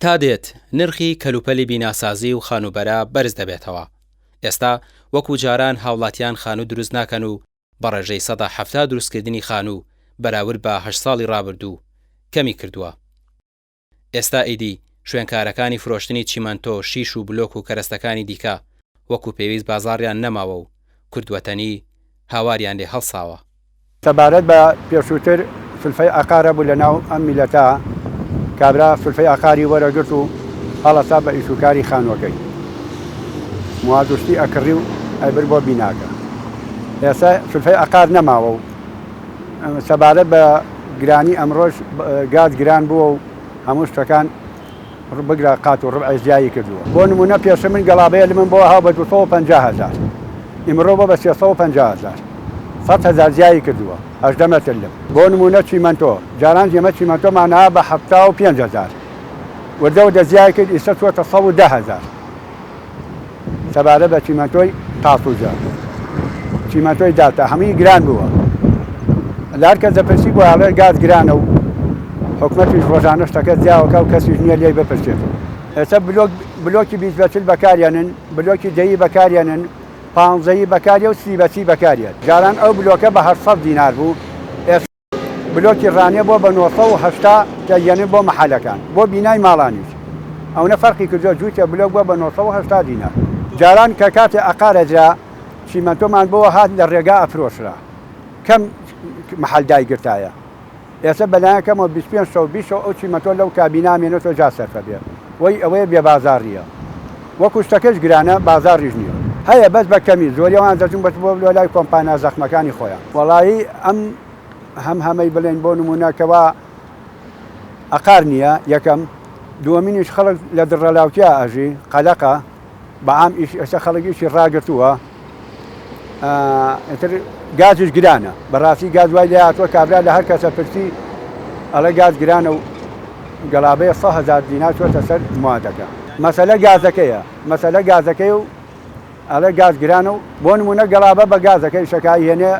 تا دێت نرخی کەلوپەلی بیناسازی و خانوبەرە بەرز دەبێتەوە. ئێستا وەکو جاران هاوڵاتیان خانوو دروست ناکەن و بە ڕێژەی 170 دروستکردنی خانوو بەراورد بە 8 ساڵی ڕابردوو کەمی کردووە. ئێستا ئیدی شوێنکارەکانی فرۆشتنی چیمەنتۆ، شیش و بلۆک و کەرەستەکانی دیکە وەکو پێویست بازاڕیان نەماوە و کردوەتەنی هاواریان لێ هەڵساوە. سەبارەت بە پێشووتر سولفەی ئاقارە بوو لە ناو ئەم میلەتە، کابرا سولفەی ئاقاری وەرەگرت و هەڵەسا بە ئیشوکاری خانووەکەی، موادوشتی ئەکڕی و ئەبر بۆ بیناکە. ئێستا سولفەی ئاقار نەماوە و سەبارەت بە گرانی ئەمڕۆژ گاز گران بووە و هەموو شتەکان بگرە قات و ڕبعی زیایی کردووە. بۆ نمونە پێشە من گەڵابەیە لە من بۆ هاو بە 250,000، ئیمڕۆ بۆ بە 350,000، 100,000 زیایی کردووە. 18 مەتر لم. بۆ نمونە چیمەنتۆ، جاران ئێمە چیمەنتۆمانەوە بە 75,000 وەردە دەزیای کرد، ئێستا چۆتە 110,000. سەبارەت بە چیمەنتۆی تاسووجە، چیمەنتۆی داتا هەمووی گران بووە. لە هەر کەس دەپرسی بۆ هەڵێ گاز گرانە و حکومەتیش ڕۆژانە شتەکە جیاوەکە و کەسیش نییە لێی بپرسێتەوە. ئێستا بلۆکی 20 بەکارێنن، بلۆکی 10 بەکارێنن، 15 بەکارێ و 30 بەکارێت. جاران ئەو بلۆکە بە 800 دینار بوو، بلۆکی ڕانێ بۆ بە 980 دەیەنن بۆ مەحەلەکان، بۆ بینای ماڵانیش. ئەوە فەرقی کردووە، جووتە بلۆک بووە بە 980 دینار. جاران کە کاتێ ئەقارەجرا چیمەنتۆمان بۆەوە هات لە ڕێگا ئەفرۆشرا، کەم مەحەل دایگرتایە. ئێستا بەلایەکەمەوە 25 ئەو چیمەتۆ لەو کابینامێنێتەوە جا سەرفە بێت، وەی ئەوەیە بێ بازاڕیە. وەکو شتەکەش گرانە بازاڕیش نییە. هەیە بەس بە کەمی زۆریەوان دەچون بەس بۆ لای کۆمپانیا زەخمەکانی خۆیان. وەڵایی ئەم هەمەی بڵێن بۆ نمونەکەوە ئەقار نییە. یەکەم دووەمینیش خەڵک لە دڕەلاوتیا ئەژی قەلەقە بەعام ئێستا خەڵکیشی ڕاگرتووە. گازش گرانە، بەڕاستی گاز وای لێ هاتووە کابرا لە هەر کەسە پرسی ئەڵێ گاز گرانە و گەڵابەیە 100,000 دینار چۆتە سەر موادەکە. مەسەلە گازەکەیە، مەسەلە گازەکەی و ئەڵێ گاز گرانە و بۆ نمونە گەڵابە بە گازەکەی شەکایی هێنێ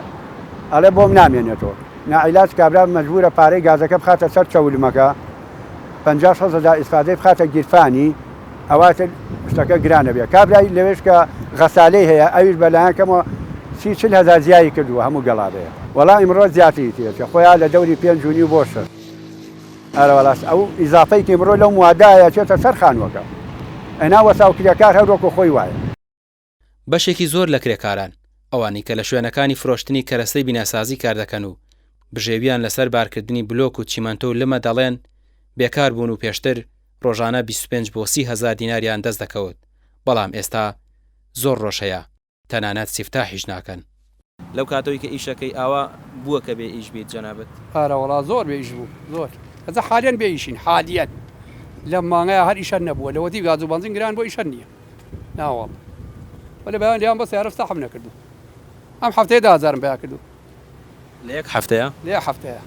ئەڵێ بۆم نامێنێتەوە. ناعیلاج کابرا مەجبورە پارەی گازەکە بخاتە سەر چەولمەکە، 50,000 ئیسفادەی بخاتە گیرفانی، ئەواتر شتەکە گرانە بێ. کابرای لەوێش کە غەسالەی هەیە ئەویش بەلایەنکەمەوە 30,000 زیایی کردووە هەموو گەڵابەیە. وەڵام ئیمڕۆ زیاتری تێچە خۆیان لە دەوری 5.5 بۆ 6. ئەرەوەڵاس ئەو ئیزافەی ئیمڕۆ لەو موادایە چێتە سەر خانووەکە. ئەنا وەساوکریەکار هەروەکو خۆی وایە. بەشێکی زۆر لە کرێکاران ئەوانی کە لە شوێنەکانی فرۆشتنی کەرەستەی بیناسازی کار دەکەن و بژێویان لەسەر بارکردنی بلۆک و چیمەنتۆ و لمە دەڵێن بێکار بوون و پێشتر ڕۆژانە 25 بۆ 30,000 دیناریان دەست دەکەوت، بەڵام ئێستا زۆر ڕۆژەیە تەنانەت سیفتاحیش ناکەن. لەو کاتەوەی کە ئیشەکەی ئاوا بووە کە بێ ئیش بیت جەنابەت؟ ئارەوەڵا زۆر بێ ئیش بوو، زۆر ئەزە حالیان بێ ئیشین، حالیان لەم مانگەیە هەر ئیشەن نەبووە، لەوەتی گاز و بەنزین گران بۆ ئیشەن نییە ناوەڵ. وەلە بەیان لیان بە سیارە فتاحم نەکردو. ئەم هەفتەیە 10,000 پێیا کردو. لە یەک هەفتەیە؟ لە یەک هەفتەیە.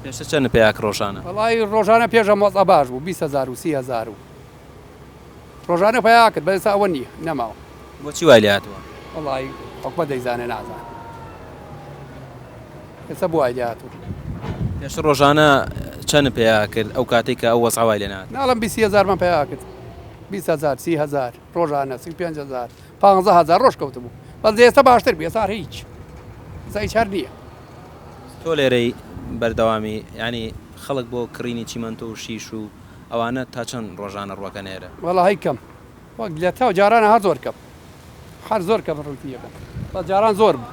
پێشتر چەند پێیاک ڕۆژانە؟ وەڵای ڕۆژانە پێشە مۆزە باش بوو 20,000 و 30,000 و ڕۆژانە پێیا کرد، بەێستا ئەوە نییە نەماوە. بۆچی وای لێ هاتووە؟ وەڵای حکومەت دەیزانێ نازانێ. ئێستا بۆ وای لێ هاتووە. پێشتر ڕۆژانە چەند پێیا کرد ئەو کاتێک کە ئەو وەزع وای لێ نهات؟ ناڵم 20,000 من پێیا کرد. 20,000 30,000 ڕۆژانە 35,000 15,000 ڕۆژ کەوت بوو. بەس ئێستا باشتر بێ، ئێستا هیچ. ئێستا هیچ هەر نییە. تۆ لێرەی بەردەوامی ینی خەڵک بۆ کڕینی چیمەنتۆ و شیش و ئەوانە تا چەند ڕۆژانە ڕوەکە نێرە؟ وەڵا هەی کەم، وەک لە تاو جارانە هەر زۆر کەم، هەر زۆر کەم ڕوتیەکە. بەس جاران زۆر بوو،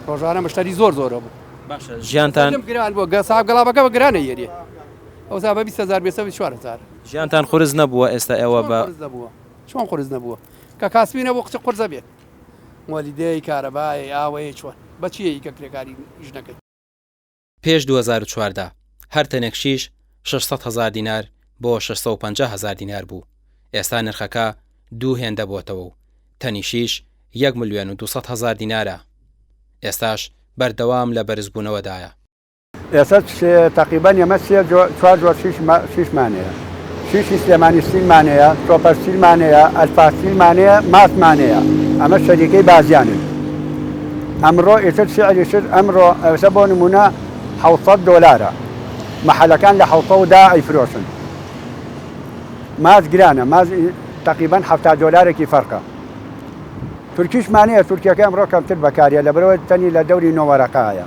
ڕۆژانە مشتری زۆر زۆرە بوو. باشە ژیانتان گران بووە، گەساب گەڵابەکە بە گرانە یێریە. ئەوسا بە 20,000 بێسە 4,000. ژیانتان قورس نەبووە ئێستا ئێوە بە چۆن قورس نەبووە؟ کە کاسبی نەبوو قچە قورسە بێت. وەلیدەی کارەبای ئاوەیە چۆن بەچیە کە کرێکاری ژنەکەی. پێش 2014 هەر تەنێک شیش 600,000 دینار بۆ 650,000 دینار بوو. ئێستا نرخەکە دوو هێندە بۆتەوە و تەنی شیش 1,200,000 دینارە. ئێستاش بەردەوام لە بەرزبوونەوەدایە. ئێستا تقریبان ئێمە 4 جۆر شیشمانەیە. شیشی سلێمانی ستیلمانەیە، تۆپەر ستیلمانەیە، ئەلفا ستیلمانەیە، ماسمانەیە. ئەمە شەریکەی بازیانن. ئەمڕۆ ئێتر سعری شت ئەمڕۆ ئەوسە بۆ نمونە $700 مەحەلەکان لە 700 ئەیفرۆشن. ماز گرانە ماز تقریبان 70 دلارێکی فەرقە تورکیشمانەیە تورکیەکە ئەمڕۆ کەمتر بەکاریە لەبەرەوە تەنی لە دەوری نۆوەرەقایە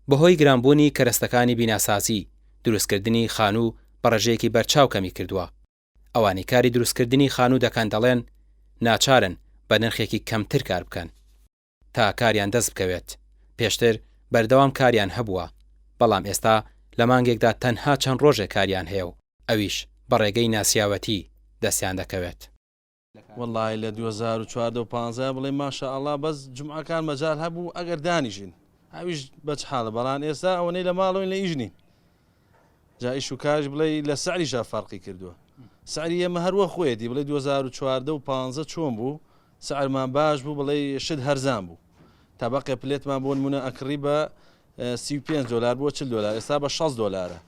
بەهۆی گرانبوونی کەرەستەکانی بیناسازی دروستکردنی خانوو بەڕێژەیەکی بەرچاو کەمی کردووە ئەوانی کاری دروستکردنی خانوو دەکەن دەڵێن ناچارن بە نرخێکی کەمتر کار بکەن تا کاریان دەست بکەوێت پێشتر بەردەوام کاریان هەبووە بەڵام ئێستا لە مانگێکدا تەنها چەند ڕۆژێک کاریان هەیە و ئەویش بەڕێگەی ناسیاوەتی دەستیان دەکەوێت والله لە 2014 و 15 بڵێ ماشاءالله بەس جمعەکان مەجال هەبوو ئەگەر دانیژین ئەویش بەچ حاڵە بەڵام ئێستا ئەوەنەی لە ماڵەوەی لە ئیژنین جا ئیش و کاش بڵێ لە سعریشا فەرقی کردووە سعری ئێمە هەروە خۆیەتی بڵێ 2014 و 15 چۆن بوو سعرمان باش بوو بڵێ شت هەرزان بوو تەبەقێ پلێتمان بۆ نمونە ئەکڕی بە 35 دلار بۆ 40 دلار ئێستا بە 6 دلارە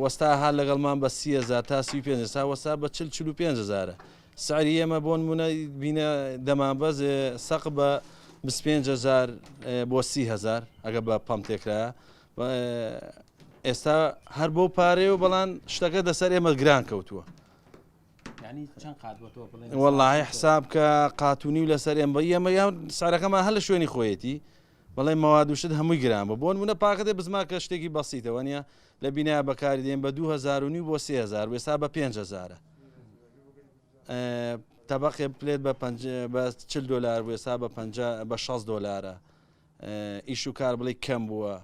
وەستا هەر لەگەڵمان بە 30,000 تا 35 ئێستا وەستا بە 45,000 سعری ئێمە بۆ نمونە بینە دەمانبەز سەق بە 25,000 بۆ 30,000 ئەگە بە پەم تێکرایە ئێستا هەر بۆ پارێ و بەڵام شتەکە دەسەر ئێمە گران کەوتووە والله حساب کە قاتونی و لەسەر ئێمە یان سعرەکەمان هەر لە شوێنی خۆیەتی بەڵێ مەواد و شت هەمووی گرانە بۆ نمونە پاکەتێ بزما کە شتێکی بەسیتەوە نیە لە بینایە بەکاری دێن بە 2,500 بۆ 3,000 وێستا بە 5,000 تەبەقێ پلێت بە 40 دلار وێستا بە 6 دلارە ئیش و کار بڵێ کەم بووە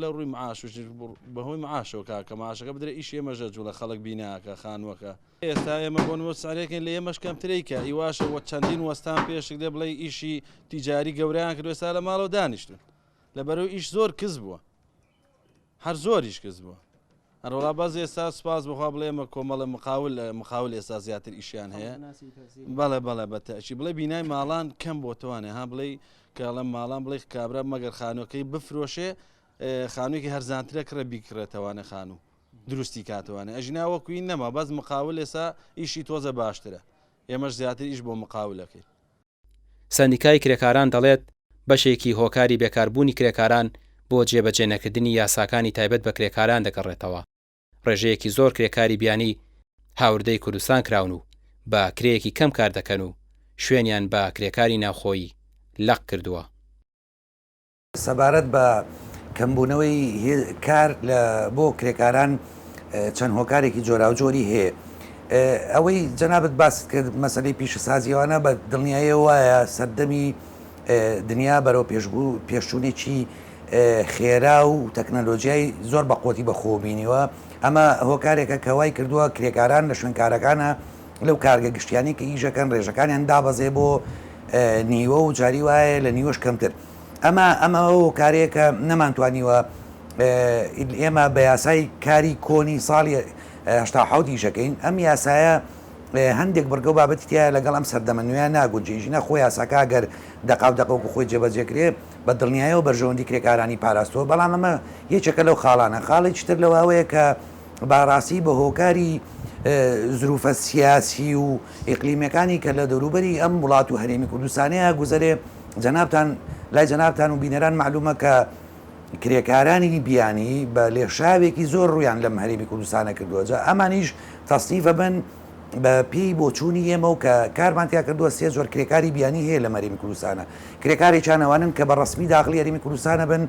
لە ڕووی معاش بەهۆی معاشەوە کاکە معاشەکە بدرێ ئیش ئێمەژە جوڵە خەڵک بیناکە خانووەکە ئێستا ئێمە بۆنەوە سعرێکن لە ئێمەش کەمترێکە ئیواشەوە چەندین وەستان پێشک دێ بڵێ ئیشی تیجاری گەوریان کرد ئێستا لە ماڵەوە دانیشتون لەبەرەوە ئیش زۆر کز بووە هەر زۆریش کز بووە هەروەڵا باز ئێستا سوپاس بخوا بڵێ ئێمە کۆمەڵە مقاول ئێستا زیاتر ئیشیان هەیە بەڵێ بەتەشی بڵێ بینای ماڵان کەم بۆ توانێ ها بڵێ کە لەم ماڵان بڵێ کابرا مەگەر خانووەکەی بفرۆشێ خانوویەکی هەرزانترە کڕە بیکڕێتەوانە خانوو دروستی کاتوانە ئەژنا وەکوی نەما بەس مقاول ئێستا ئیشی تۆزە باشترە ئێمەش زیاتر ئیش بۆ مقاولەکەی سەندیکای کرێکاران دەڵێت بەشێکی هۆکاری بێکاربوونی کرێکاران بۆ جێبەجێنەکردنی یاساکانی تایبەت بە کرێکاران دەگەڕێتەوە ڕێژەیەکی زۆر کرێکاری بیانی هاوردەی کوردستان کراون و بە کرێیەکی کەم کار دەکەن و شوێنیان بە کرێکاری ناوخۆیی لەق کردووە سەبارەت بە کەمبوونەوەی کار بۆ کرێکاران چەند هۆکارێکی جۆرا و جۆری هەیە ئەوەی جەنابەت باست کرد مەسەلەی پیشەسازیەوانە بە دڵنیایە وایە سەردەمی دنیا بەرەو پێشچوونێکی خێرا و تەکنەلۆژیای زۆر بە قوتی بەخۆبینیوە ئەمە هۆکارێکە کەوای کردووە کرێکاران لە شوێنکارەکانە لەو کارگە گشتیانی کە ئیژەکەن ڕێژەکانیان دابەزێ بۆ نیوە و جاری وایە لە نیوەش کەمتر ئەمە هۆکارێکە نەمانتوانیوە ئێمە بە یاسای کاری کۆنی ساڵی 1970 ئیشەکەین ئەم یاسایە هەندێک بڕگە و بابەتی تایە لەگەڵ ئەم سەردەمە نوێیان ناگونجێژینە خۆی یاساکە گەر دەقاو دەقەوکو خۆی جێبەجێکرێ بە دڵنیایەوە بەرژەوەندی کرێکارانی پاراستەوە بەڵام ئەمە یەکێکە لەو خاڵانە خاڵێکی تر لەوەیە کە باڕاستی بە هۆکاری زروفە سیاسی و ئیقلیمەکانی کە لە دەوروبەری ئەم وڵات و هەرێمی کوردستانەیە گوزەرێ جەنابتان لای جەنابتان و بینەران معلومە کە کرێکارانی بیانی بە لێشاوێکی زۆر ڕویان لەم هەرێمی کوردستانە کردووە جا ئەمانیش تەصنیفە بن بە پێی بۆچوونی ئێمە و کە کارمان تیا کردووە سێ زۆر کرێکاری بیانی هەیە لە هەرێمی کوردستانە کرێکاری چانەوانن کە بە ڕسمی داخلی هەرێمی کوردستانە بن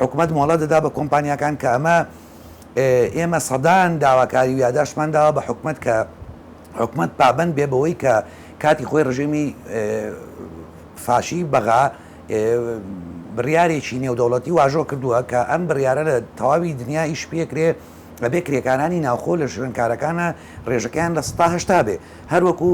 حکوومەت مۆڵەت دەدا بە کۆمپانیەکان کە ئەمە ئێمە سەدان داواکاری و یاداشمان داوە بە حکوومەت کە حکوومەت پابەند بێ بەوەی کە کاتی خۆی ڕژێمی فاشی بەغا بڕیارێکی نێودەوڵەتی واژۆ کردووە کە ئەم بڕیارە لە تەواوی دنیا ئیش پێکرێ بەبێ کرێکارانی ناوخۆ لە شوێنکارەکانە ڕێژەکەیان لە 180 بێ هەروەکو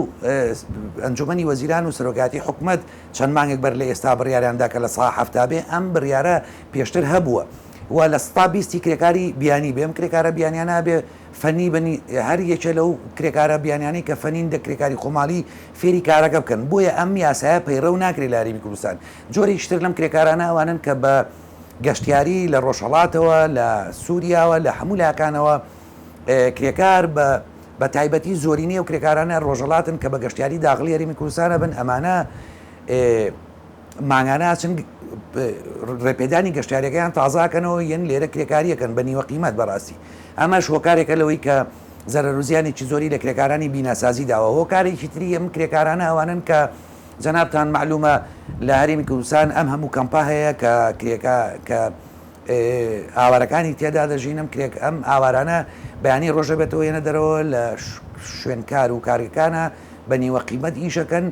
ئەنجومەنی وەزیران و سەرۆکاتی حکوومەت چەند مانگێک بەر لە ئێستا بڕیاریاندا کە لە 170 بێ ئەم بڕیارە پێشتر هەبووە و لە 120 کرێکاری بیانی بێم کرێکارە بیانیانە بێ فەنی بنی هەر یەکێ لەو کرێکارە بیانیانی کە فەنین دە کرێکاری خۆماڵی فێری کارەکە بکەن بۆیە ئەم یاسایە پەیڕە و ناکرێت لە هەرێمی کوردستان جۆری شتر لەم کرێکارانە ئەوانن کە بە گەشتیاری لە ڕۆژهەڵاتەوە لە سووریاوە لە هەموو لاکانەوە کرێکار بە تایبەتی زۆرینی و کرێکارانە ڕۆژهڵاتن کە بە گەشتیاری داخلی هەرێمی کوردستانە بن ئەمانە ماگانە چن ڕێپێدانی گەشتیاریەکەیان تازاکەنەوە یەن لێرە کرێکاریەکەن بە نیوە قیمەت بەڕاستی ئەمەش هۆکارێکە لەوەی کە زەرەرزیانێکی زۆری لە کرێکارانی بیناسازی داوە هۆکارێکی تری ئەم کرێکارانە ئەوانن کە جەنابتان معلومە لە هەرێمی کوردستان ئەم هەموو کەمپا هەیە کە ئاوارەکانی تێدا دەژینم کرێک ئەم ئاوارانە بەیانی ڕۆژە بێتەوە ێنە دەرەوە لە شوێنکار و کارەکانە بە نیوە قیمەت ئیشەکەن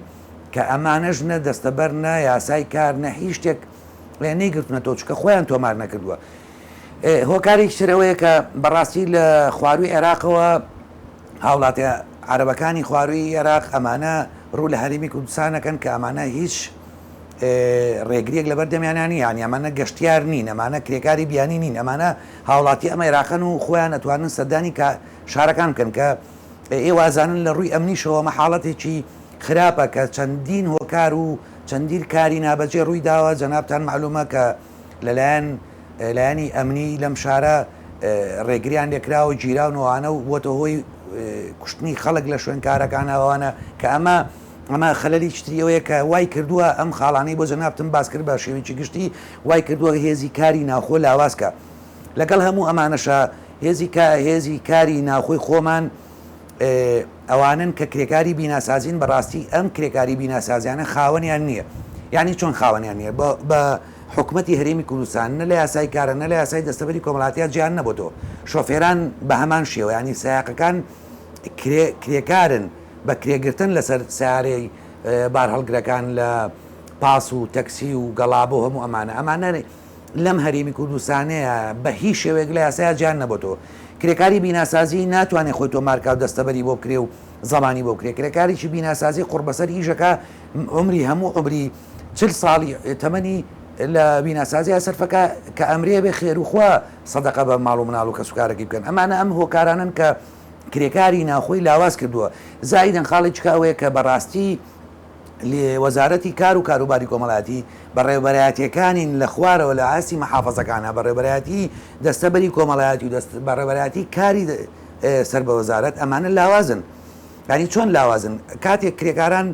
کە ئەمانەش نە دەستەبەر نە یاسای کار نە هیچ شتێک نەیگرتونەتەوە چکە خۆیان تۆمار نەکردووە. هۆکارێک شرەوەیە کە بەڕاستی لە خواروی عێراقەوە هاوڵاتە عەرەبەکانی خواروی عێراق ئەمانە ڕوو لە هەرێمی کوردستانەکەن کە ئەمانە هیچ ڕێگریەک لەبەر دەمیانانی یانی ئەمانە گەشتیار نین ئەمانە کرێکاری بیانی نین ئەمانە هاوڵاتی ئەمە عێراقن و خۆیان ئەتوانن سەردانی کە شارەکان بکەن کە ئێوازانن لە ڕووی ئەمنیشەوە مەحاڵەتێکی خراپە کە چەندین هۆکار و چەندین کاری نابەجێ ڕووی داوە جەنابتان معلومە کە لەلایەنی ئەمنی لەم شارە ڕێگریان لێکراوە گیراونەوەوانە و بۆتە هۆی کوشتنی خەڵک لە شوێنکارەکانەوەوانە کە ئەمە خەلەلی شتریەوەیە کە وای کردووە ئەم خاڵانەی بۆ جەنابتم باس کرد بە شێوەیەکی گشتی وای کردووە هێزی کاری ناوخۆ لاوازکە لەگەڵ هەموو ئەمانەشە هێزی کاری ناوخۆی خۆمان ئەوانن کە کرێکاری بیناسازین بەڕاستی ئەم کرێکاری بیناسازیانە خاوەنیان نییە یعنی چۆن خاوەنیان نییە بە حکوومەتی هەرێمی کوردستان نە لە یاسای کارە نە لە یاسای دەستەبەری کۆمەڵاتیە جیان نەبووەوە شۆفێران بە هەمان شێوە ینی سایقەکان کرێکارن بە کرێگرتن لەسەر سیارەی بار هەڵگرەکان لە پاس و تەکسی و گەڵابۆ هەموو ئەمانە لەم هەرێمی کوردستانەیە بە هیچ شێوەیەک لە یاسایە جیان نەبووەوە کرێکاری بیناسازی ناتوانێت خۆی تۆ مارکا و دەستەبەری بۆ بکرێ و زەمانی بۆ بکرێ کرێکاریی بیناسازی قوربەسەر ئیژەکە عمری هەموو عمری 40 ساڵی تەمەنی لە بیناسازی سەرفەکە کە ئەمرێ بێ خێروخوا سەدەقە بە ماڵ و مناڵ و کەسوکارێکی بکەن ئەمانە ئەم هۆکارانن کە کرێکاری ناخۆی لاواز کردووە زایدەن خاڵی چکە ئەوەیە کە بەڕاستی وەزارەتی کار و کاروباری کۆمەڵاتی بەڕێوەبەرایەتیەکانین لە خوارەوە لە ئاسی مەحافەزەکانە بەڕێوەبەرایەتی دەستەبەری کۆمەڵایەتی و بەڕێوەبەرایەتی کاری سەر بە وەزارەت ئەمانە لاوازن ینی چۆن لاوازن کاتێک کرێکاران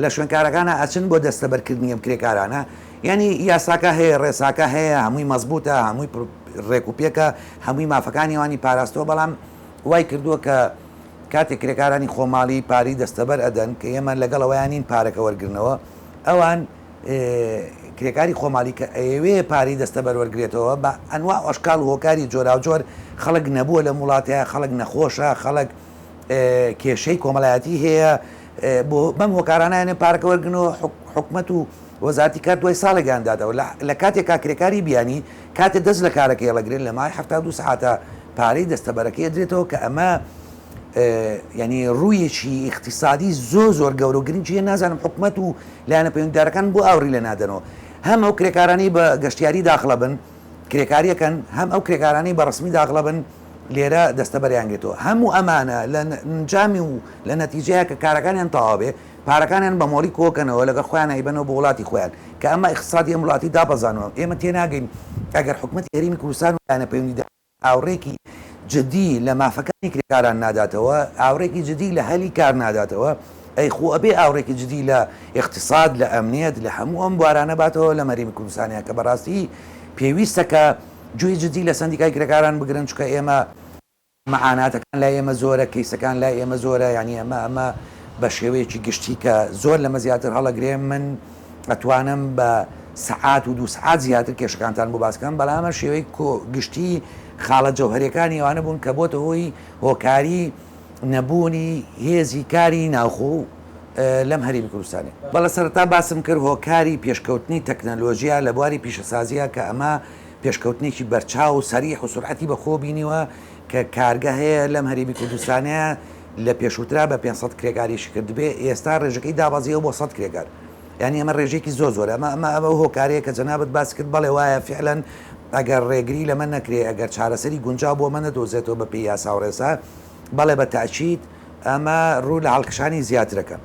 لە شوێنکارەکانە ئەچن بۆ دەستەبەرکردنی ئەم کرێکارانە ینی یاساکە هەیە ڕێساکە هەیە هەمووی مەزبوطە هەمووی ڕێکوپێکە هەمووی مافەکانی وانی پاراستەوە بەڵام وای کردووە کە کاتێک کرێکارانی خۆماڵی پاری دەستەبەر ئەدەن کە ئێمە لەگەڵەوەیانین پارەکە وەرگرنەوە ئەوان کرێکاری خۆماڵی کە ئەوێ پاری دەستەبەر وەرگێتەوە بە ئەنوا ئەشکال هۆکاری جۆرا جۆر خەڵک نەبووە لە وڵاتەیە خەڵک نەخۆشە خەڵک کێشەی کۆمەڵایەتی هەیە بۆ بەم هۆکارانیانە پارەکە وەرگنەوە حکومەت و وەزارەتی کار دوای ساڵێکیاندادەوە لە کاتێکا کرێکاری بیانی کاتێ دەست لە کارەکەی لەگرێت لە مای 72 ساعتە پارەی دەستەبەرەکەی دێتەوە کە ئەمە ینی ڕوویەکی اقتصادی زۆر گەورە و گرنگیە نازانم حکومەت و لایەنە پەیوەندیدارەکان بۆ ئاوری لە نادەنەوە هەم ئەو کرێکارانی بە گەشتیاری داخڵە بن کرێکاریەکەن هەم ئەو کرێکارانی بە ڕسمی داخڵە بن لێرە دەستەبەریانگرێتەوە هەموو ئەمانە لە نجامی و لە نەتیجەیە کە کارەکانیان تەواوێ پارەکانیان بە مۆڵی کۆکەنەوە لەگەڵ خۆیان هەیبەنەوە بە وڵاتی خۆیان کە ئەمە اقتصادی ئەم وڵاتی دابەزانەوە ئێمە تێناگەین ئەگەر حکومەتی هەرێمی کوردستان و لایەنە پەیوەندیدار ئاوڕێکی جدی لە مافەکانی کرێکاران ناداتەوە ئاوڕێکی جدی لە هەلی کار ناداتەوە ئەی خۆ ئەبێ ئاوڕێکی جدی لە اقتصاد لە ئەمنیەت لە هەموو ئەم بوارانە باتەوە لە مەرێمی کوردستانیە کە بەڕاستی پێویستەکە گوێی جدی لە سندیکای کرێکاران بگرن چکە ئێمە معاناتەکان لای ئێمە زۆرە کەیسەکان لای ئێمە زۆرە ینی ئەمە بە شێوەیەکی گشتی کە زۆر لەمە زیاتر هەڵەگرێ من ئەتوانم بە سعات و 2 سعات زیاتر کێشەکانتان بۆ باسکەم بەڵامە شێوەی گشتی خاڵە جەوهەریەکانی ئەوانە بوون کە بۆتە هۆی هۆکاری نەبوونی هێزی کاری ناوخۆ لەم هەرێمی کوردستانی بەڵە سەرەتا باسم کرد هۆکاری پێشکەوتنی تەکنەلۆژیا لە بواری پیشەسازیە کە ئەمە پێشکەوتنێکی بەرچاو و سەریح و سورعەتی بەخۆ بینیوە کە کارگە هەیە لەم هەرێمی کوردستانەیە لە پێشووترا بە 500 کرێکاریشی کردبێ ئێستا ڕێژەکەی دابازیەوە بۆ 100 کرێکار ینی ئەمە ڕێژێکی زۆر ئەمە هۆکارەیە کە جەنابەت باس کرد بەڵێ وایە فعلەن ئەگەر ڕێگری لە من نەکرێ ئەگەر چارەسەری گونجاو بۆ منە دۆزێتەوە بە پێی یاسا و ڕێسا بەڵێ بە تاچیت ئەمە ڕوو لە هەڵکشانی زیاترەکە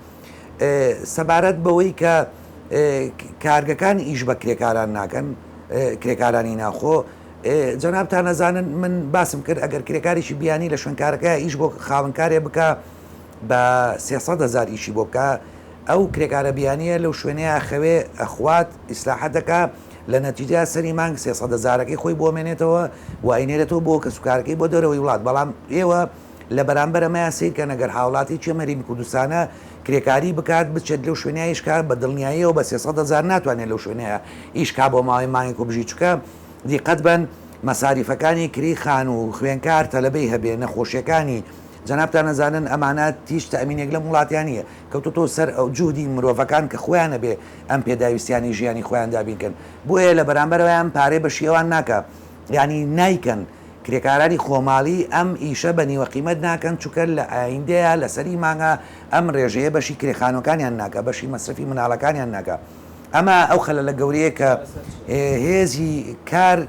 سەبارەت بەوەی کە کارگەکان ئیش بە کرێکاران ناکەن کرێکارانی ناخۆ جەنابتان نەزانن من باسم کرد ئەگەر کرێکاریشی بیانی لە شوێنکارەکە ئیش بۆ خاوەنکارێ بکە بە 300,000 ئیشی بۆ بکە ئەو کرێکارە بیانیە لەو شوێنەیە ئەخەوێ ئەخوات ئیسلاحەتەکە لە نەتیجە سەری مانگ 300,000ەکەی خۆی بۆ مێنێتەوە و ئاینێرێتەوە بۆ کە سوکارەکەی بۆ دەرەوەی وڵات بەڵام ئێوە لە بەرامبەر ئەمە سیر کە نەگەر هاوڵاتی چێمەری کوردستانە کرێکاری بکات بچێت لەو شوێنە ئیشکار بە دڵنیاییەوە بە 300,000 ناتوانێت لەو شوێنەیە ئیشکا بۆ ماوەی مانگی بژی چکە دیقەت بن مەساریفەکانی کری خان و خوێنکار تەلەبەی هەبێ نەخۆشیەکانی جەنابتان نەزانن ئەمانات تیش تەمینێک لە وڵاتیانە کەوتۆ سەر ئەو جوودی مرۆڤەکان کە خۆیانە بێ ئەم پێداویستیانی ژیانی خۆیان دابینکەن بۆیە لە بەرامبەرەوەیان پارێ بە شێوان ناکە ینی نیکەن کرێکارانی خۆماڵی ئەم ئیشە بە نیوە قیمەت ناکەن چووکە لە ئایندەیە لەسەری مانگە ئەم ڕێژەیە بەشی کرێخانەکانیان ناکە بەشی مەسرفی مناڵەکانیان ناکە ئەمە ئەو خەلە لە گەورەیە کە هێزی کار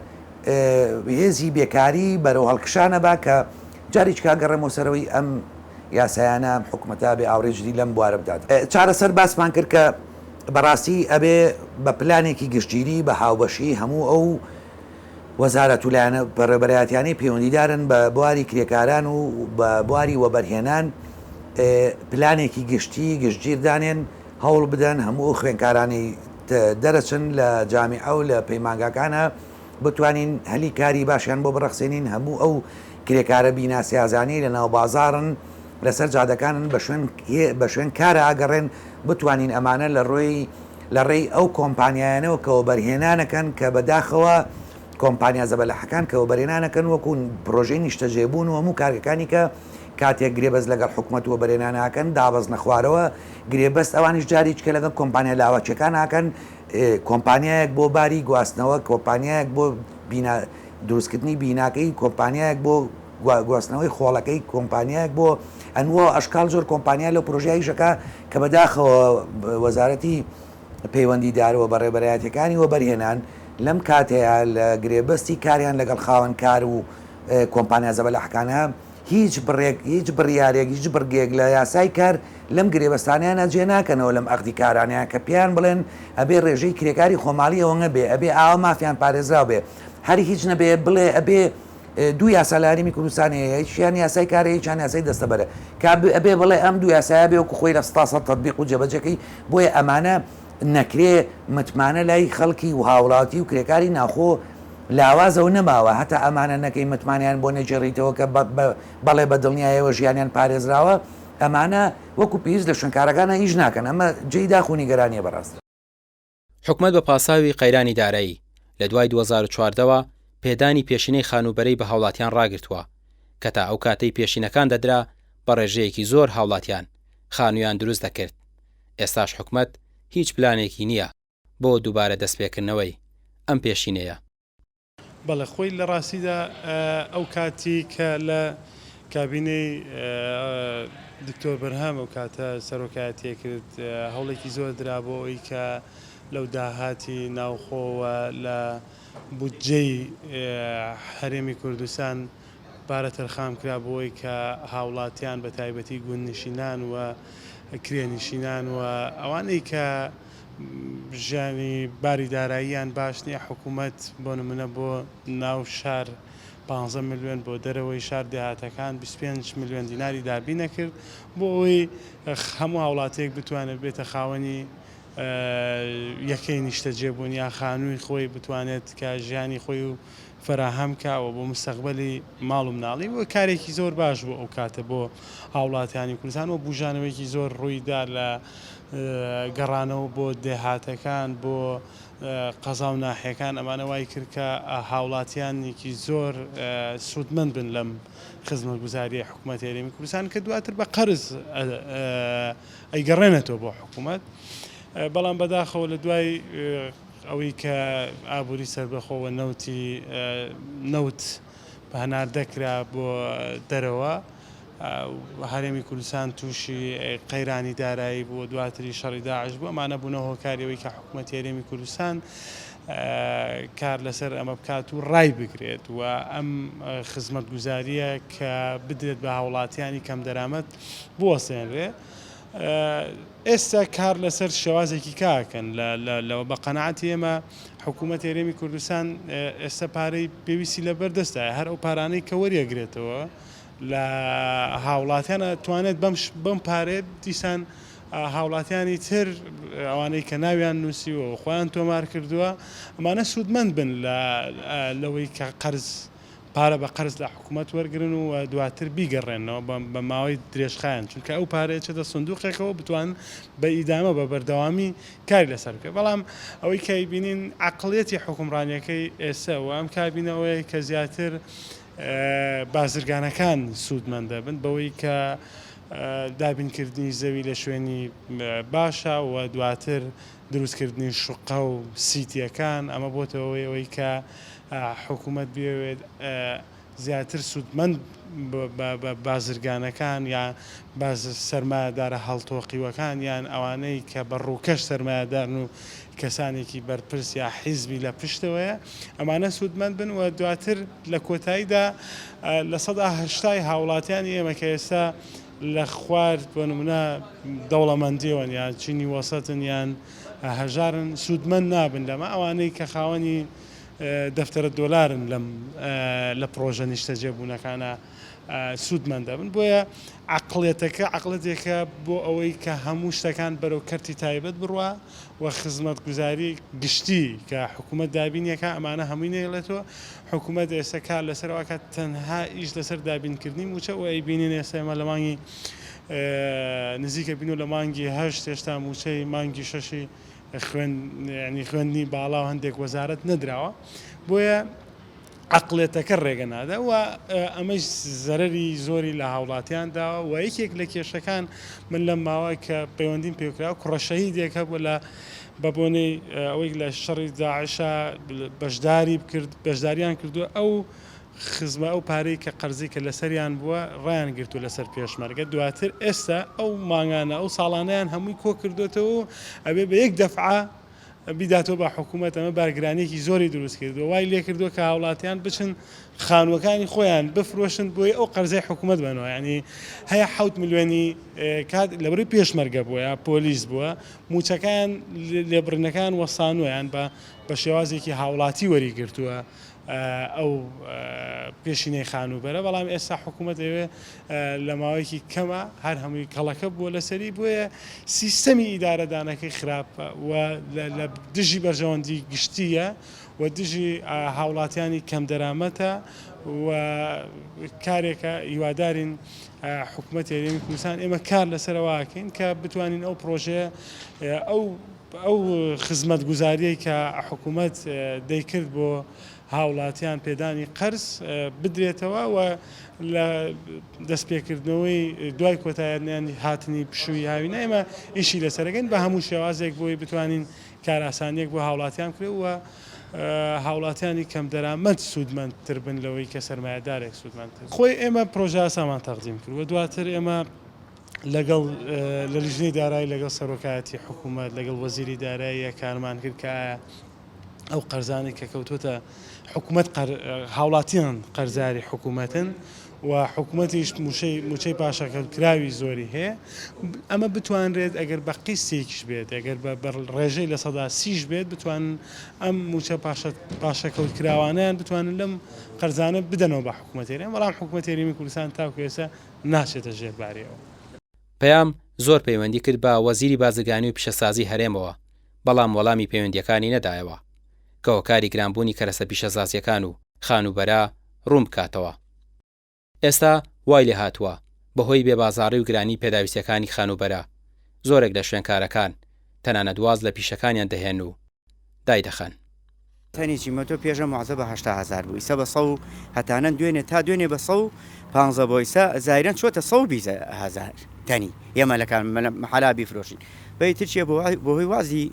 هێزی بێکاری بەرەو هەڵکشانە با کە جاریچ کاگەڕێمەوە سەرەوەی ئەم یاسایانە حکوومەتا بێ ئاوڕێژری لەم بوارە بدات چارەسەر باسمان کرد کە بەڕاستی ئەبێ بە پلانێکی گشتگیری بە هاوبەشی هەموو ئەو وەزارەت و لایەنە بەڕێبەرایەتیانەی پەیوەندیدارن بە بواری کرێکاران و بە بواری وەبەرهێنان پلانێکی گشتگیر دانێن هەوڵ بدەن هەموو خوێنکارانی دەرەچن لە جامیعە و لە پەیمانگاکانە بتوانین هەلی کاری باشیان بۆ بڕەخسێنین هەموو ئەو کرێکارە بیناسیازانی لە ناو بازاڕن لەسەر جادەکانن بە شوێن کارە ئاگەڕێن بتوانین ئەمانە لە ڕێی ئەو کۆمپانیایانەوە کەەوە بەرهێنانەکەن کە بەداخەوە کۆمپانیا زەبەلەحەکان کەەوە بەرێنانەکەن وەکو پرۆژەی نیشتەجێبوون و هەموو کارەکانی کە کاتێک گرێبەست لەگەڵ حکوومەت و بەرێناناکەن دابەز نەخوارەوە گرێبەست ئەوانیش جاری چکە لەگەڵ کۆمپانیا لاواچەکان ناکەن کۆمپانیایەک بۆ باری گواستنەوە کۆمپانیایەک بۆ دروستکردنی بیناکەی کۆمپانیایەک بۆ گواستنەوەی خۆڵەکەی کۆمپانیایەک بۆ ئەنوە ئەشکال زۆر کۆمپانیا لە پرۆژیایشەکە کە بەداخەوە وەزارەتی پەیوەندیدارەوە بەڕێبەرایەتەکانی وە بەرهێنان لەم کاتەیە لە گرێبەستی کاریان لەگەڵ خاوەن کار و کۆمپانیا زەبەلەحەکانە هیچ بڕیارێک هیچ بڕگێک لە یاسای کار لەم گرێبەستانیانە جێ ناکەنەوە لەم ئەخدی کارانیان کە پیان بڵێن ئەبێ ڕێژەی کرێکاری خۆماڵی ئەوەنە بێ ئەبێ ئاوا مافیان پارێزرا بێ هەری هیچ نەبێ بڵێ ئەبێ دوو یاسا لە هەرێمی کوردستانەیە هیچیان یاسای کارەیە هیچیان یاسای دەستەبەرە ئەبێ بڵێ ئەم دوو یاسایە بێ وەکو خۆی لە 100 تەطبیق و جێبەجەکەی بۆیە ئەمانە نەکرێ متمانە لای خەڵکی و هاوڵاتی و کرێکاری ناخۆ لاوازەوە نەماوە هەتا ئەمانە نەکەی متمانیان بۆ نەجێڕیتەوە کە بەڵێ بە دڵنیایەوە ژیانیان پارێزراوە ئەمانە وەکو پێویست لە شوێنکارەکانە هیچ ناکەن ئەمە جێی داخوونی گەرانیە بەڕاست حکوومەت بە پاساوی قەیرانی دارایی لە دوای 2014ەوە پێدانی پێشینەی خانوبەرەی بە هاوڵاتیان ڕاگرتووە کە تا ئەو کاتەی پێشینەکان دەدرا بە ڕێژەیەکی زۆر هاوڵاتیان خانوویان دروست دەکرد ئێستاش حکوومەت هیچ پلانێکی نییە بۆ دووبارە دەستپێکردنەوەی ئەم پێشینەیە بەڵێ خۆی لە ڕاستیدا ئەو کاتی کە لە کابینەی دکتۆر بەرهام ئەو کاتە سەرۆکایەتی کرد هەوڵێکی زۆر درا بۆ ئەوی کە لەو داهاتی ناوخۆوە لە بودجەی هەرێمی کوردستان بارە تەرخام کرا بۆی کە هاوڵاتیان بە تایبەتی گوندنشینان و کرێنشینان و ئەوانەی کە ژیانی باری داراییان باش نییە حکوومەت بۆ نمونە بۆ ناو شار 15 میلیۆن بۆ دەرەوەی شار دێهاتەکان 25 میلیۆن دیناری دابی نەکرد بۆ ئەوی هەموو هاوڵاتێک بتوانێت بێتە خاوەنی یەکەی نیشتەجێبوون یا خانووی خۆی بتوانێت کە ژیانی خۆی و فراهەم کاوە بۆ مستەقبەلی ماڵ و مناڵی و کارێکی زۆر باش بوو ئەو کاتە بۆ هاوڵاتیانی کوردستان و بژانەوەیکی زۆر ڕوویدا لە گەڕانەوە بۆ دێهاتەکان بۆ قەزا و ناحیەکان ئەمانە وای کرد کە هاوڵاتیانێکی زۆر سوودمەند بن لەم خزمەتگوزاریە حکوومەتی هەرێمی کوردستان کە دواتر بە قەرز ئەیگەڕێنێتەوە بۆ حکوومەت بەڵام بەداخەوە لە دوای ئەوەی کە ئابووری سەربەخۆوە نەوت بە هەنار دەکرا بۆ دەرەوە هەرێمی کوردستان تووشی قەیرانی دارایی بووە دواتری شەڕی داعش بوو ئەمانە بوونە هۆکاریەوەی کە حکوومەتی هەرێمی کوردستان کار لەسەر ئەمە بکات و ڕای بگرێت و ئەم خزمەتگوزاریە کە بدرێت بە هاوڵاتیانی کەم دەرامەت بوەسێنرێ ئێستا کار لەسەر شێوازێکی کاکەن لەوە بە قەنەعەتی ئێمە حکوومەتی هەرێمی کوردستان ئێستا پارەی پێویستی لە بەردەستە هەر ئەو پارانەی کە وەریەگرێتەوە لە هاوڵاتیانە توانێت بەم پارێت دیسان هاوڵاتیانی تر ئەوانەی کە ناویان نووسیوە و خۆیان تۆمار کردووە ئەمانە سوودمەند بن لەوەی کە قەرز پارە بە قرز لە حکوومەت وەرگن و دواتر بیگەڕێنەوە بە ماوەی درێژخایەن چونکە ئەو پارەیە چێتە سندوقێکەوە بتوان بە ئیدامە بە بەردەوامی کاری لەسەر بکە بەڵام ئەوەی کە بینین عقلێتی حکومڕانیەکەی ئێستا و ئەم کابینەوەی کە زیاتر بازرگانەکان سوودمەندە بن بەوەی کە دابینکردنی زەوی لە شوێنی باشە و دواتر دروستکردنی شوقە و سیتیەکان ئەمە بۆتەوەی ئەوەی کە حکوومەت بێوێت زیاتر سوودمەند بە بازرگانەکان یان سەرمایهدارە هەڵتۆقیوەکان یان ئەوانەی کە بە ڕووکەش سەرمایهدارن و کەسانێکی بەرپرس یا حیزبی لە پشتەوەیە ئەمانە سوودمەند بن و دواتر لە کۆتاییدا لە ١٨٠ هاوڵاتیانی ئێمە کە ئێستا لە خوارد بۆ نمونە دەوڵەمەندیەوەن یان چینی وەسەتن یان هەژارن سوودمەند نابن لەمە ئەوانەی کە خاوەنی دەفتەرە دۆلارن لە پرۆژە نیشتە جێبوونەکانە سوودمەند دەبن بۆیە عقلێتەکە عقلەتێکە بۆ ئەوەی کە هەموو شتەکان بەرەو کەرتی تایبەت بڕوە و خزمەت گوزاری گشتی کە حکوومەت دابینیەکە ئەمانە هەمووی نێڵێتەوە حکوومەت ئێستا کار لەسەرەوەکە تەنها ئیش لەسەر دابینکردنی موچە و ئەی بینین ئێستا ئێمە لە مانگی نزیکە بین و لە مانگی هەشت هێشتا موچەی مانگی شەشی خوێندنی باڵا و هەندێک وەزارەت نەدراوە بۆیە عقلێتەکە ڕێگە نادا و ئەمەش زەرەری زۆری لە هاوڵاتیانداوە و یەکێک لە کێشەکان من لەم ماوەی کە پەیوەندیم پێکرا کوڕەشەهیدێکە بوو لە بە بۆنەی ئەوەی لە شەڕی داعشە بەشداریان کردووە ئەو خزمە ئەو پارەی کە قەرزی کە لەسەریان بووە ڕایان گرتو لەسەر پێشمەرگە دواتر ئێستا ئەو مانگانە ئەو ساڵانیان هەمووی کۆ کردوێتەوە ئەبێ بە یەک دەفعە بیداتەوە بە حکوومەت ئەمە بارگرانێکی زۆری دروست کردو وای لێ کردووە کە هاوڵاتیان بچن خانووەکانی خۆیان بفرۆشن بۆی ئەو قەرزەی حکوومەت بنەوە ینی هەیە 7 ملیۆنی کات لەبەری پێشمەرگە بووە یا پۆلیس بووە موچەکان لێبرنەکان وەسانویان بە شێوازێکی هاوڵاتی وەریگرتووە ئەو پێشینەی خانوبەرە بەڵام ئێستا حکوومەت ئەوێ لە ماوەیەکی کەمە هەر هەمووی کەڵەکە بووە لەسەری بۆیە سیستەمی ئیدارەدانەکەی خراپە و لە دژی بەرژەوەندی گشتیە و دژی هاوڵاتیانی کەم دەرامەتە و کارێکە هیوادارین حکوومەت هێرێمی کوردستان ئێمە کار لەسەرەوەکەین کە بتوانین ئەو پرۆژەیە ئەو خزمەت گوزاریەی کە حکوومەت دەیکرد بۆ هاوڵاتیان پێدانی قەرز بدرێتەوە و لە دەستپێکردنەوەی دوای کۆتاییانی هاتنی پشووی هاوینە ئێمە ئیشی لەسەرەکەین بە هەموو شێوازێک بۆی بتوانین کاراسانیەک بۆ هاوڵاتیان کرێ و هاوڵاتیانی کەم دەرامەت سوودمەندتر بن لەوەی کە سەرمایهدارێک سوودمەندتر خۆی ئێمە پرۆژە ئاسامان تەقدیم کرد و دواتر ئێمە لەگەڵ لە لیژنەی دارایی لەگەڵ سەرۆکایەتی حکوومەت لەگەڵ وەزیری داراییە کارمان کرد کە ئەو قەرزانی کە کەوتوتە حکوومەت هاوڵاتیان قەرزاری حکوومەتن و حکوومەتیش موچەی پاشەکەوتکراوی زۆری هەیە ئەمە بتوانرێت ئەگەر بە قیسێکیش بێت ئەگەر بە ڕێژەی لە 130 بێت بتوانن ئەم موچە پاشەکەوتکراوانیان بتوانن لەم قەرزانە بدەنەوە بە حکوومەتێرێن بەڵام حکوومەت هێرێمی کوردستان تاکو ئێستا ناچێتە ژێربارەوە پەیام زۆر پەیوەندی کرد بە وەزیری بازرگانی و پیشەسازی هەرێمەوە بەڵام وەڵامی پەیوەندیەکانی نەدایەوە کە هۆکاری گرانبوونی کەرەسە پیشەسازیەکان و خانوبەرە ڕوون بکاتەوە. ئێستا وای لێ هاتووە بەهۆی بێبازاڕی و گرانی پێداویستەکانی خانوبەرە زۆرێک لە شوێنکارەکان تەنانەت واز لە پیشەکانیان دەهێن و دایدەخەن. تەنیی مۆتۆ پێشە معزە بە 800,000 بوو ئیسە بە 100 هەتانە دوێنێ تا دوێنێ بە 150 بۆ ئیسا زایرەن چۆتە 120,000 تەنی ئێمە لەکان محەلا بیفرۆشین بەی ترچیە بۆهۆی وازی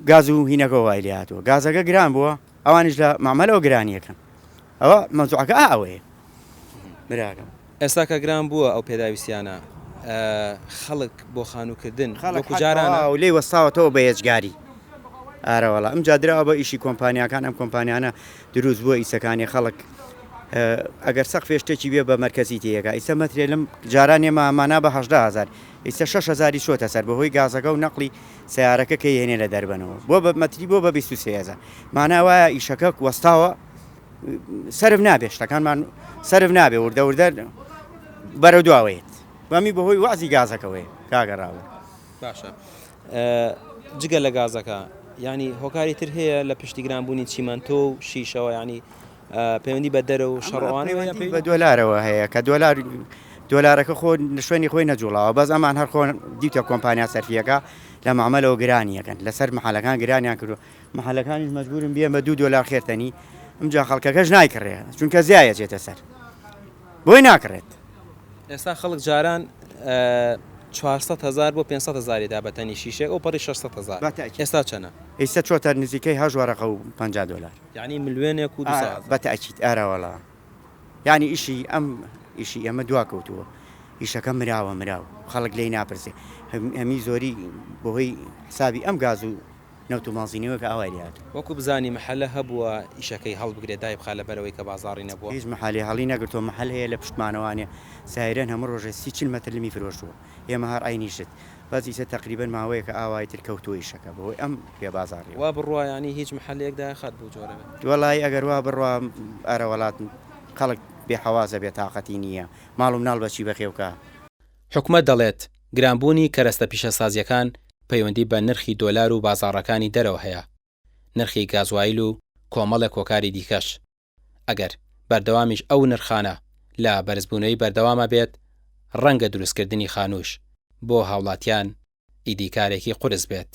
گاز و هینەکە وای لێ هاتووە گازەکە گران بووە ئەوانش لە مامەلەوە گرانیەکەن ئەوە مەزوعەکە ئەوەیە براکەم ئێستا کە گران بووە ئەو پێداویستیانە خەڵک بۆ خانووکردن وەکو جارانە و لێی وەستاوەتەوە بە هێزگاری ئارەوەڵا ئەم جادراوە بە ئیشی کۆمپانیاکان ئەم کۆمپانیانە دروست بووە ئیسەکانی خەڵک ئەگەر سەقفێ شتێکی بێ بە مەرکەزی تێیەکە ئیسە مەترێ لەم جاران ئێمە ئەمانە بە 80,000 ئیسە 6,000 شۆتە سەر بەهۆی گازەکە و نەقلی سیارەکە کە هێنێ لە دەربنەوە بۆ بە مەتری بۆ بە 23,000 مانە وایە ئیشەکە وەستاوە سەرف نابێ شتەکانمان سەرف نابێ وردە بەرە دواوێت وامی بەهۆی وازی گازەکەوەی کاگەڕاوە باشە جگە لە گازەکە ینی هۆکاری تر هەیە لە پشتی گرانبوونی چیمەنتۆ و شیشەوە ینی پەیوەندی بە دەرە و شەڕوانەوە بە دۆلارەوە هەیە کە دۆلارەکە خۆ شوێنی خۆی نەجوڵاوە بەس ئەمان هەر خۆ دیتە کۆمپانیا سەرفیەکە لە معاملەوە گرانیەکەن لەسەر محلەکان گرانیان کردو محلەکانیش مەجبورن بێ بە $2 خێرتەنی ئەمجا خەڵکەکەش نایکڕێ چونکە زیایە چێتە سەر بۆی ناکڕێت. ئێستا خەڵک جاران 400,000 بۆ 500,000 دا بەتەنی شیشێک ئەو پەڕی 600,000 ئێستا چەنە؟ ئێستا چۆتە نزیکەی هەژوارەقە و $50 یعنی ملیێنێک و بەتەکیت ئارەوەڵا ینی ئیشی ئەمە دواکەوتووە ئیشەکە مراوە خەڵک لی ناپرسێ هەمی زۆری بەهۆی حسابی ئەم گاز و نەوت و مازینەوە کە ئاوایات وەکو بزانی محلە هەبووە ئیشەکەی هەڵبگرێت دای بخە لە بەرەوەی کە بازاڕی نەبووە هیچ محلی هەڵی نەگرتۆ محل هەیە لە پشتمانەوانێ سایرەن هەموو ڕۆژێ 30 مەتر لمی فرۆشتووە ئێمە هەر ئاینیشت بەزیسە تقریبن ماوەیە کە ئاوای تر کەوتووە ئیشەکە بەهۆی ئەم پێ بازاڕی وا بڕوە ینی هیچ محلەیەکدا خات بوو جۆرە وەڵی ئەگەر وا بڕوا ئەرە وڵات خەڵک بێحەوازە بێتاقەتی نییە ماڵ و مناڵ بەچی بەخێوکە. حکومەت دەڵێت گرانبوونی کەرەستە پیشەسازیەکان پەیوەندی بە نرخی دۆلار و بازاڕەکانی دەرەوە هەیە نرخی گازوایل و کۆمەڵێک کۆکاری دیکەش ئەگەر بەردەوامیش ئەو نرخانە لە بەرزبوونەوەی بەردەوامە بێت ڕەنگە دروستکردنی خانووش بۆ هاوڵاتیان ئیدیکارێکی قورس بێت.